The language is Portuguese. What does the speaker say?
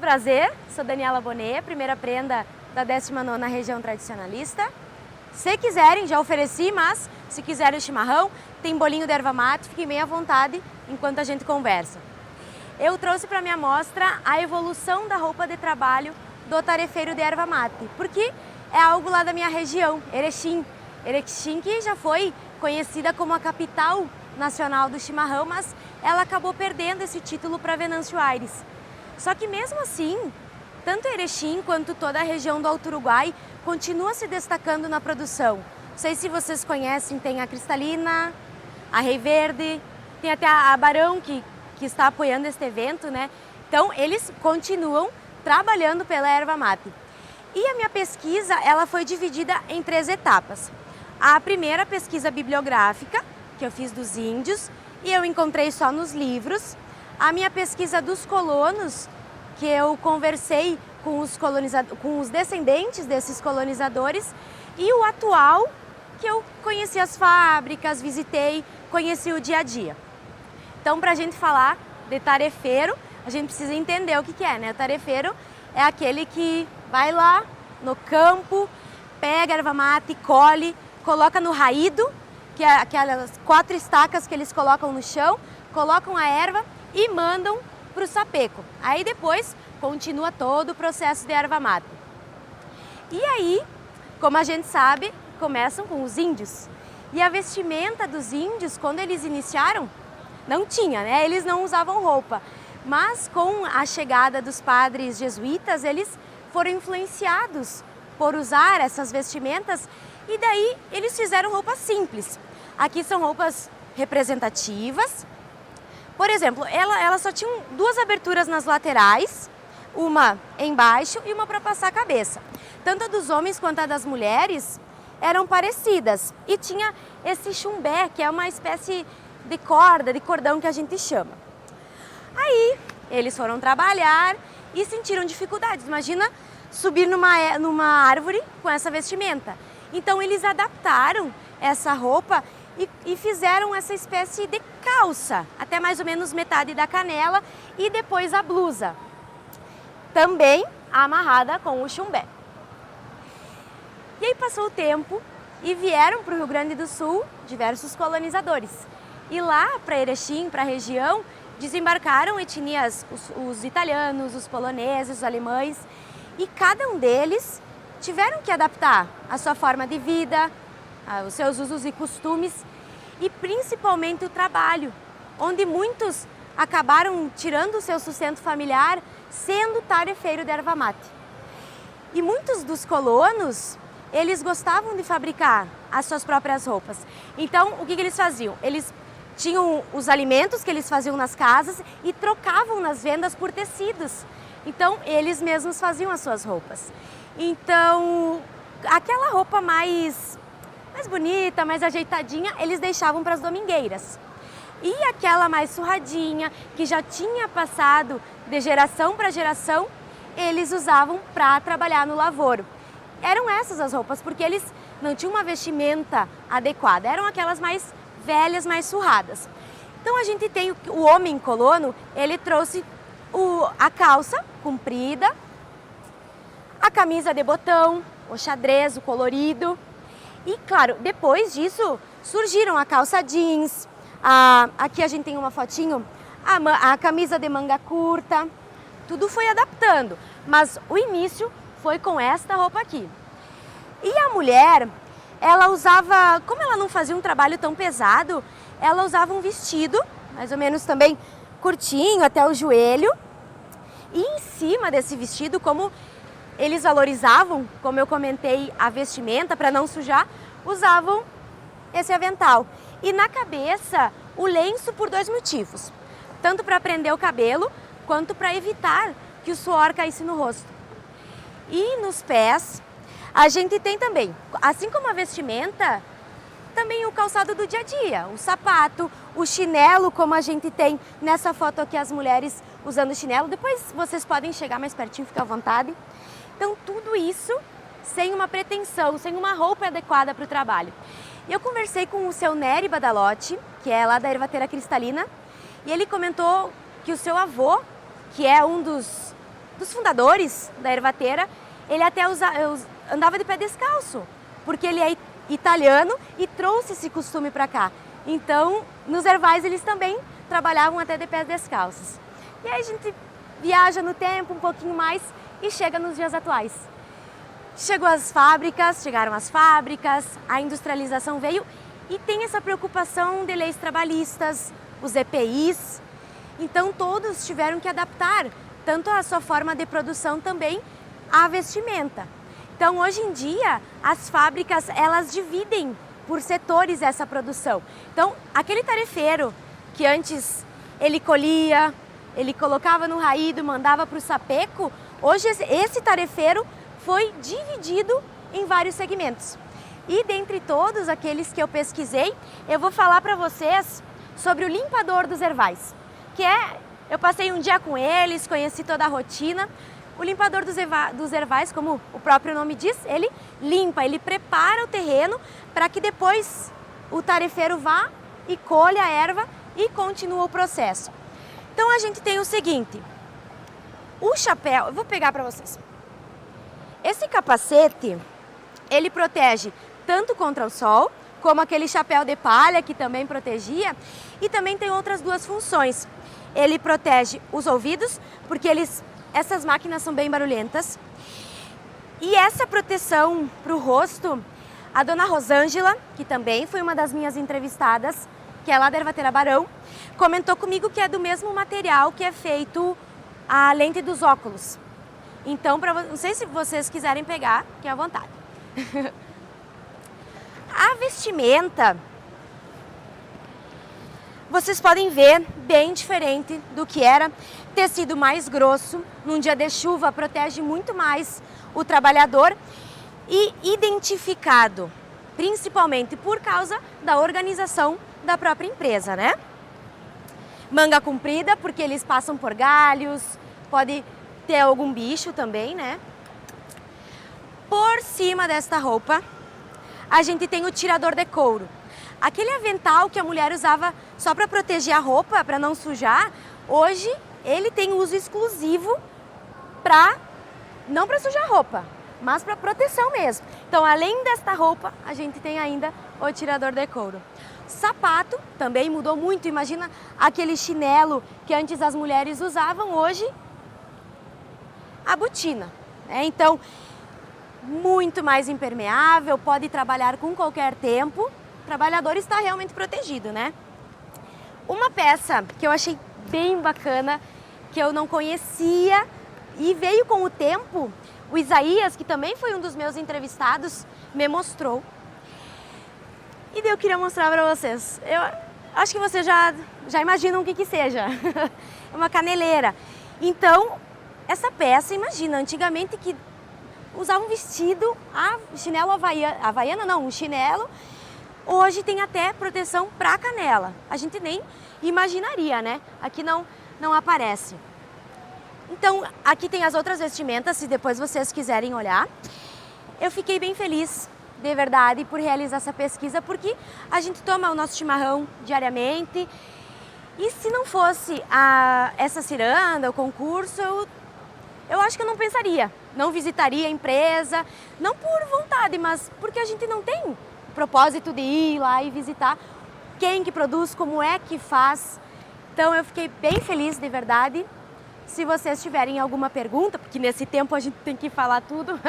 prazer, sou Daniela Bonet, primeira prenda da 19ª Região Tradicionalista. Se quiserem, já ofereci, mas se quiserem o chimarrão, tem bolinho de erva mate, fiquem bem à vontade enquanto a gente conversa. Eu trouxe para minha mostra a evolução da roupa de trabalho do tarefeiro de erva mate, porque é algo lá da minha região, Erechim. Erechim que já foi conhecida como a capital nacional do chimarrão, mas ela acabou perdendo esse título para Venâncio Aires. Só que mesmo assim, tanto Erechim quanto toda a região do Alto Uruguai continua se destacando na produção. Não sei se vocês conhecem, tem a Cristalina, a Rei Verde, tem até a Barão que está apoiando este evento, né? Então eles continuam trabalhando pela erva mate. E a minha pesquisa, ela foi dividida em 3 etapas. A primeira pesquisa bibliográfica, que eu fiz dos índios, e eu encontrei só nos livros. A minha pesquisa dos colonos, que eu conversei com os descendentes desses colonizadores, e o atual, que eu conheci as fábricas, visitei, conheci o dia a dia. Então, para a gente falar de tarefeiro, a gente precisa entender o que é, né? O tarefeiro é aquele que vai lá no campo, pega a erva mate, colhe, coloca no raído, que é aquelas 4 estacas que eles colocam no chão, colocam a erva e mandam para o sapeco. Aí depois continua todo o processo de erva mate. E aí, como a gente sabe, começam com os índios. E a vestimenta dos índios, quando eles iniciaram, não tinha, né? Eles não usavam roupa. Mas com a chegada dos padres jesuítas, eles foram influenciados por usar essas vestimentas e daí eles fizeram roupas simples. Aqui são roupas representativas. Por exemplo, ela só tinha 2 aberturas nas laterais, uma embaixo e uma para passar a cabeça. Tanto a dos homens quanto a das mulheres eram parecidas. E tinha esse chumbé, que é uma espécie de corda, de cordão que a gente chama. Aí eles foram trabalhar e sentiram dificuldades. Imagina subir numa árvore com essa vestimenta. Então eles adaptaram essa roupa e fizeram essa espécie de calça, até mais ou menos metade da canela, e depois a blusa, também amarrada com o chumbé. E aí passou o tempo e vieram para o Rio Grande do Sul diversos colonizadores. E lá para Erechim, para a região, desembarcaram etnias, os italianos, os poloneses, os alemães, e cada um deles tiveram que adaptar a sua forma de vida, os seus usos e costumes, e principalmente o trabalho, onde muitos acabaram tirando o seu sustento familiar sendo tarefeiro de erva mate. E muitos dos colonos, eles gostavam de fabricar as suas próprias roupas. Então, o que eles faziam? Eles tinham os alimentos que eles faziam nas casas e trocavam nas vendas por tecidos. Então, eles mesmos faziam as suas roupas. Então, aquela roupa mais bonita, mais ajeitadinha, eles deixavam para as domingueiras. E aquela mais surradinha, que já tinha passado de geração para geração, eles usavam para trabalhar no lavoro. Eram essas as roupas, porque eles não tinham uma vestimenta adequada, eram aquelas mais velhas, mais surradas. Então a gente tem o homem colono, ele trouxe a calça comprida, a camisa de botão, o xadrez, o colorido. E claro, depois disso surgiram a calça jeans, aqui a gente tem uma fotinho, a camisa de manga curta, tudo foi adaptando, mas o início foi com esta roupa aqui. E a mulher, ela usava, como ela não fazia um trabalho tão pesado, ela usava um vestido, mais ou menos também curtinho até o joelho, e em cima desse vestido, como eles valorizavam, como eu comentei, a vestimenta para não sujar, usavam esse avental. E na cabeça, o lenço por 2 motivos. Tanto para prender o cabelo, quanto para evitar que o suor caísse no rosto. E nos pés, a gente tem também, assim como a vestimenta, também o calçado do dia a dia, o sapato, o chinelo, como a gente tem nessa foto aqui, as mulheres usando chinelo. Depois vocês podem chegar mais pertinho, fica à vontade. Então, tudo isso sem uma pretensão, sem uma roupa adequada para o trabalho. E eu conversei com o seu Nery Badalotti, que é lá da Ervateira Cristalina, e ele comentou que o seu avô, que é um dos dos fundadores da ervateira, ele até andava de pé descalço, porque ele é italiano e trouxe esse costume para cá. Então, nos ervais eles também trabalhavam até de pés descalços. E aí a gente viaja no tempo um pouquinho mais e chega nos dias atuais. Chegaram as fábricas, a industrialização veio e tem essa preocupação de leis trabalhistas, os EPIs. Então todos tiveram que adaptar tanto a sua forma de produção também à vestimenta. Então hoje em dia as fábricas elas dividem por setores essa produção. Então aquele tarefeiro que antes ele colhia, ele colocava no raído, mandava para o sapeco, hoje esse tarefeiro foi dividido em vários segmentos. E dentre todos aqueles que eu pesquisei, eu vou falar para vocês sobre o limpador dos ervais, eu passei um dia com eles, conheci toda a rotina. O limpador dos ervais, como o próprio nome diz, ele limpa, ele prepara o terreno para que depois o tarefeiro vá e colha a erva e continua o processo. Então a gente tem o seguinte, o chapéu, eu vou pegar para vocês. Esse capacete, ele protege tanto contra o sol, como aquele chapéu de palha que também protegia, e também tem outras duas funções. Ele protege os ouvidos, porque essas máquinas são bem barulhentas. E essa proteção para o rosto, a dona Rosângela, que também foi uma das minhas entrevistadas, que é lá da Ervateira Barão, comentou comigo que é do mesmo material que é feito a lente dos óculos. Então, não sei se vocês quiserem pegar, fiquem à vontade. A vestimenta, vocês podem ver, bem diferente do que era. Tecido mais grosso, num dia de chuva, protege muito mais o trabalhador. E identificado, principalmente por causa da organização da própria empresa, né? Manga comprida, porque eles passam por galhos, pode ter algum bicho também, né? Por cima desta roupa, a gente tem o tirador de couro. Aquele avental que a mulher usava só para proteger a roupa, para não sujar, hoje ele tem uso exclusivo não para sujar a roupa, mas para proteção mesmo. Então, além desta roupa, a gente tem ainda o tirador de couro. Sapato também mudou muito. Imagina aquele chinelo que antes as mulheres usavam, hoje a botina. Então, muito mais impermeável, pode trabalhar com qualquer tempo. O trabalhador está realmente protegido, né? Uma peça que eu achei bem bacana, que eu não conhecia e veio com o tempo, o Isaías, que também foi um dos meus entrevistados, me mostrou. E daí eu queria mostrar para vocês. Eu acho que vocês já imaginam o que seja. É uma caneleira. Então, essa peça, imagina, antigamente que usava um vestido, chinelo havaiana não, um chinelo. Hoje tem até proteção para a canela. A gente nem imaginaria, né? Aqui não aparece. Então, aqui tem as outras vestimentas, se depois vocês quiserem olhar. Eu fiquei bem feliz, de verdade, por realizar essa pesquisa, porque a gente toma o nosso chimarrão diariamente. E se não fosse essa ciranda, o concurso, eu acho que eu não pensaria, não visitaria a empresa, não por vontade, mas porque a gente não tem propósito de ir lá e visitar quem que produz, como é que faz. Então eu fiquei bem feliz, de verdade. Se vocês tiverem alguma pergunta, porque nesse tempo a gente tem que falar tudo,